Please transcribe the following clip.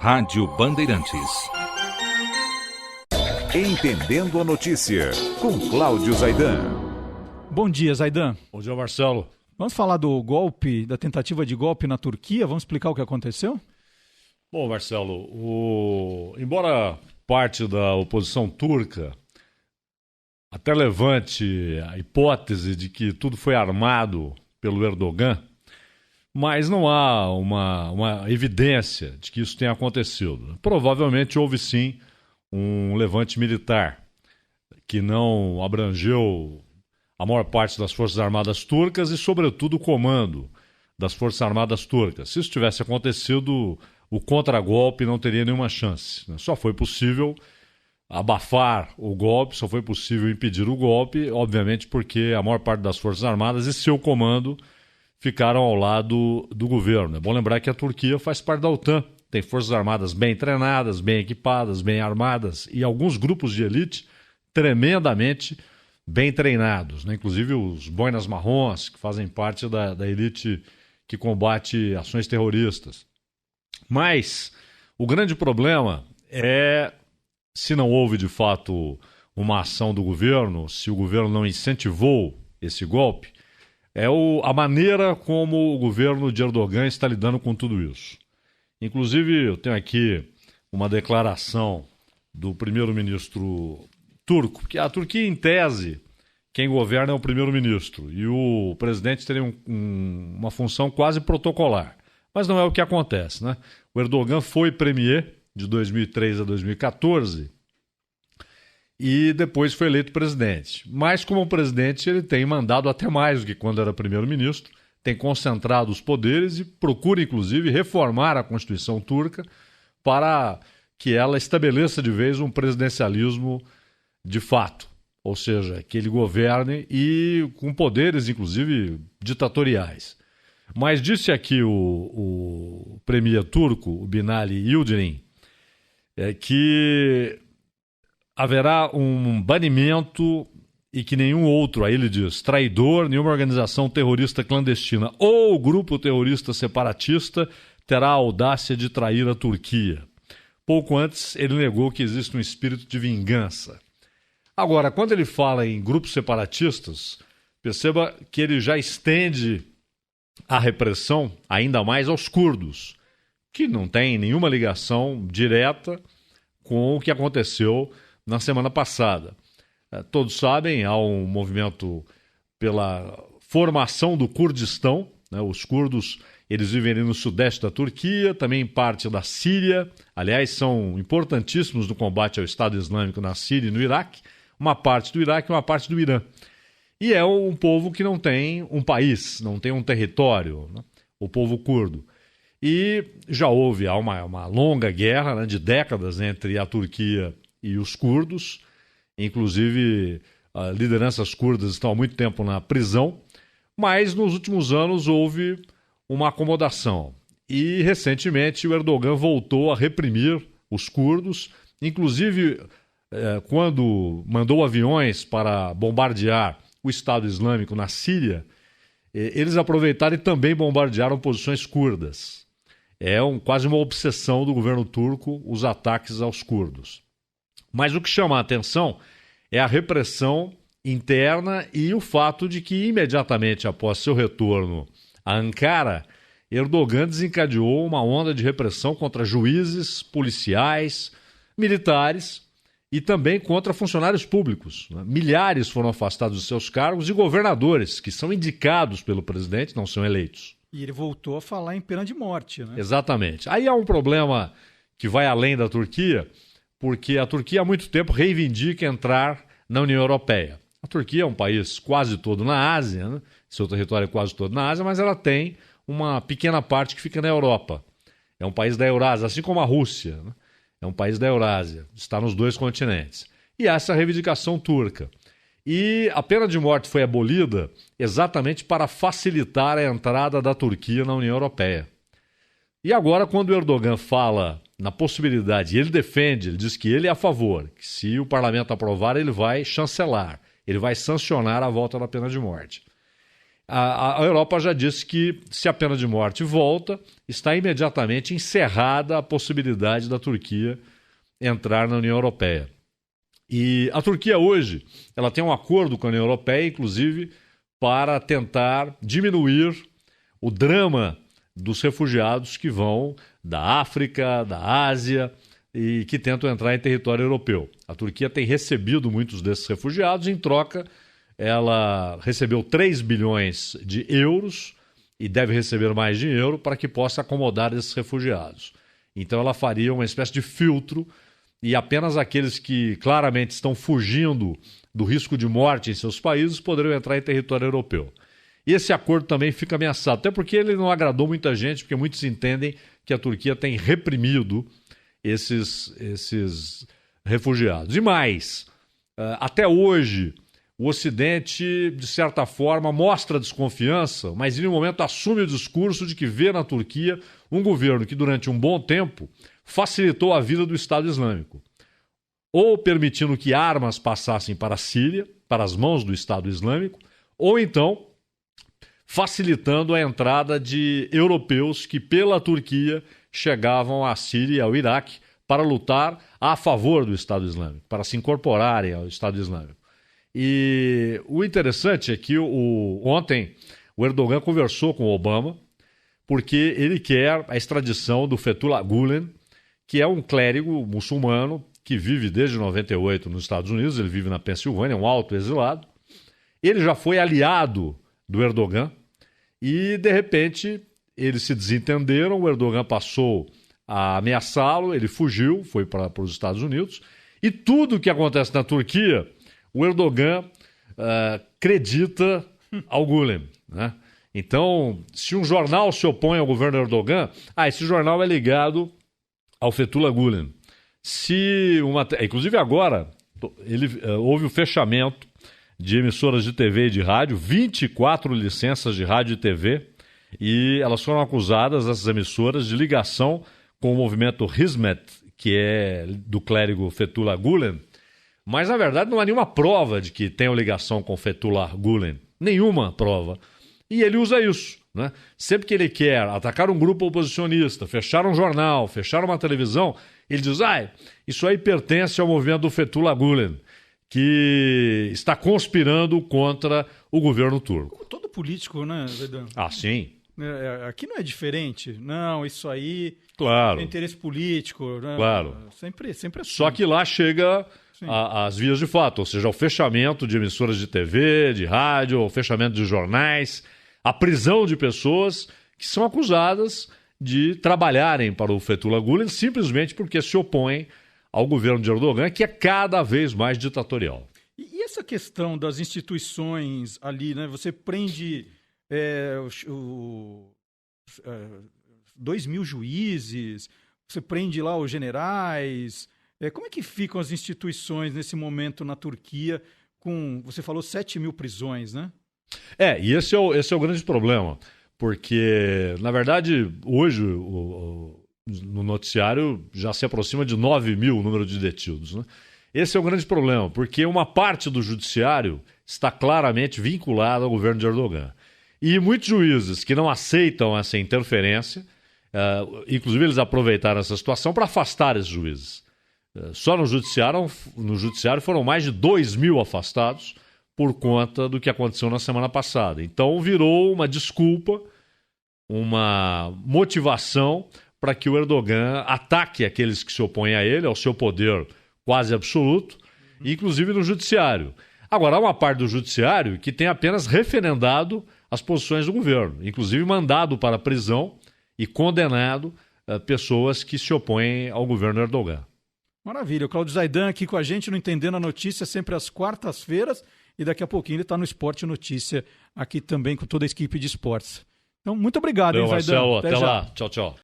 Rádio Bandeirantes. Entendendo a notícia, com Cláudio Zaidan. Bom dia, Zaidan. Bom dia, Marcelo. Vamos falar do golpe, da tentativa de golpe na Turquia? Vamos explicar o que aconteceu? Bom, Marcelo, embora parte da oposição turca até levante a hipótese de que tudo foi armado pelo Erdogan, mas não há uma evidência de que isso tenha acontecido. Provavelmente houve sim um levante militar que não abrangeu a maior parte das Forças Armadas turcas e, sobretudo, o comando das Forças Armadas turcas. Se isso tivesse acontecido, o contragolpe não teria nenhuma chance. Só foi possível abafar o golpe, só foi possível impedir o golpe, obviamente porque a maior parte das Forças Armadas e seu comando ficaram ao lado do governo. É bom lembrar que a Turquia faz parte da OTAN, tem Forças Armadas bem treinadas, bem equipadas, bem armadas e alguns grupos de elite tremendamente bem treinados, né? Inclusive os boinas marrons, que fazem parte da elite que combate ações terroristas. Mas o grande problema é se não houve de fato uma ação do governo, se o governo não incentivou esse golpe, é a maneira como o governo de Erdogan está lidando com tudo isso. Inclusive, eu tenho aqui uma declaração do primeiro-ministro turco, porque a Turquia, em tese, quem governa é o primeiro-ministro e o presidente teria uma função quase protocolar. Mas não é o que acontece, né? O Erdogan foi premier de 2003 a 2014 e depois foi eleito presidente. Mas como presidente ele tem mandado até mais do que quando era primeiro-ministro, tem concentrado os poderes e procura inclusive reformar a Constituição turca para que ela estabeleça de vez um presidencialismo de fato, ou seja, que ele governe e com poderes inclusive ditatoriais. Mas disse aqui o premier turco, o Binali Yildirim, que haverá um banimento e que nenhum outro, aí ele diz, traidor, nenhuma organização terrorista clandestina ou grupo terrorista separatista terá a audácia de trair a Turquia. Pouco antes, ele negou que existe um espírito de vingança. Agora, quando ele fala em grupos separatistas, perceba que ele já estende a repressão ainda mais aos curdos, que não tem nenhuma ligação direta com o que aconteceu na semana passada. Todos sabem, há um movimento pela formação do Kurdistão, né? Os curdos eles vivem ali no sudeste da Turquia, também parte da Síria, aliás são importantíssimos no combate ao Estado Islâmico na Síria e no Iraque, uma parte do Iraque e uma parte do Irã. E é um povo que não tem um país, não tem um território, né? O povo curdo. E já houve uma longa guerra, né, de décadas entre a Turquia e os curdos. Inclusive, lideranças curdas estão há muito tempo na prisão. Mas nos últimos anos houve uma acomodação. E recentemente o Erdogan voltou a reprimir os curdos, inclusive quando mandou aviões para bombardear o Estado Islâmico na Síria, eles aproveitaram e também bombardearam posições curdas. É quase uma obsessão do governo turco os ataques aos curdos. Mas o que chama a atenção é a repressão interna e o fato de que imediatamente após seu retorno a Ankara, Erdogan desencadeou uma onda de repressão contra juízes, policiais, militares e também contra funcionários públicos. Milhares foram afastados dos seus cargos e governadores, que são indicados pelo presidente, não são eleitos. E ele voltou a falar em pena de morte, né? Exatamente. Aí há um problema que vai além da Turquia, porque a Turquia há muito tempo reivindica entrar na União Europeia. A Turquia é um país quase todo na Ásia, né? Seu território é quase todo na Ásia, mas ela tem uma pequena parte que fica na Europa. É um país da Eurásia, assim como a Rússia, né? É um país da Eurásia, está nos dois continentes. E há essa reivindicação turca. E a pena de morte foi abolida exatamente para facilitar a entrada da Turquia na União Europeia. E agora, quando o Erdogan fala na possibilidade, ele defende, ele diz que ele é a favor, que se o parlamento aprovar, ele vai chancelar, ele vai sancionar a volta da pena de morte. A Europa já disse que, se a pena de morte volta, está imediatamente encerrada a possibilidade da Turquia entrar na União Europeia. E a Turquia hoje, ela tem um acordo com a União Europeia, inclusive, para tentar diminuir o drama dos refugiados que vão da África, da Ásia e que tentam entrar em território europeu. A Turquia tem recebido muitos desses refugiados, em troca ela recebeu 3 bilhões de euros e deve receber mais dinheiro para que possa acomodar esses refugiados. Então ela faria uma espécie de filtro e apenas aqueles que claramente estão fugindo do risco de morte em seus países poderiam entrar em território europeu. E esse acordo também fica ameaçado, até porque ele não agradou muita gente, porque muitos entendem que a Turquia tem reprimido esses refugiados. E mais, até hoje, o Ocidente, de certa forma, mostra desconfiança, mas em um momento assume o discurso de que vê na Turquia um governo que, durante um bom tempo, facilitou a vida do Estado Islâmico, ou permitindo que armas passassem para a Síria, para as mãos do Estado Islâmico, ou então facilitando a entrada de europeus que, pela Turquia, chegavam à Síria e ao Iraque para lutar a favor do Estado Islâmico, para se incorporarem ao Estado Islâmico. E o interessante é que ontem o Erdogan conversou com o Obama porque ele quer a extradição do Fethullah Gulen, que é um clérigo muçulmano que vive desde 98 nos Estados Unidos, ele vive na Pensilvânia, é um autoexilado. Ele já foi aliado do Erdogan e, de repente, eles se desentenderam, o Erdogan passou a ameaçá-lo, ele fugiu, foi para os Estados Unidos, e tudo o que acontece na Turquia, o Erdogan acredita ao Gulen, né? Então, se um jornal se opõe ao governo Erdogan, esse jornal é ligado ao Fethullah Gulen. Inclusive agora, houve o fechamento de emissoras de TV e de rádio, 24 licenças de rádio e TV, e elas foram acusadas, essas emissoras, de ligação com o movimento Hizmet, que é do clérigo Fethullah Gulen, mas na verdade não há nenhuma prova de que tenham ligação com Fethullah Gulen, nenhuma prova. E ele usa isso, né? Sempre que ele quer atacar um grupo oposicionista, fechar um jornal, fechar uma televisão, ele diz, isso aí pertence ao movimento do Fethullah Gulen, que está conspirando contra o governo turco. Todo político, né, Zaidan? Sim. Aqui não é diferente. Não, isso aí claro. É interesse político. Né? Claro. Sempre assim. Só que lá chega às vias de fato, ou seja, o fechamento de emissoras de TV, de rádio, o fechamento de jornais, a prisão de pessoas que são acusadas de trabalharem para o Fethullah Gulen simplesmente porque se opõem ao governo de Erdogan, que é cada vez mais ditatorial. E essa questão das instituições ali, né? Você prende 2.000 juízes, você prende lá os generais. Como é que ficam as instituições nesse momento na Turquia com, você falou, 7.000 prisões, né? E esse é o grande problema, porque, na verdade, hoje no noticiário já se aproxima de 9.000 o número de detidos, né? Esse é o grande problema, porque uma parte do judiciário está claramente vinculada ao governo de Erdogan. E muitos juízes que não aceitam essa interferência, inclusive eles aproveitaram essa situação para afastar esses juízes. Só no judiciário foram mais de 2.000 afastados por conta do que aconteceu na semana passada. Então virou uma desculpa, uma motivação para que o Erdogan ataque aqueles que se opõem a ele, ao seu poder quase absoluto, inclusive no judiciário. Agora, há uma parte do judiciário que tem apenas referendado as posições do governo, inclusive mandado para a prisão e condenado pessoas que se opõem ao governo Erdogan. Maravilha. O Cláudio Zaidan aqui com a gente no Entendendo a Notícia, sempre às quartas-feiras, e daqui a pouquinho ele está no Esporte Notícia, aqui também com toda a equipe de esportes. Então, muito obrigado, hein, Zaidan. Marcelo, até lá. Tchau, tchau.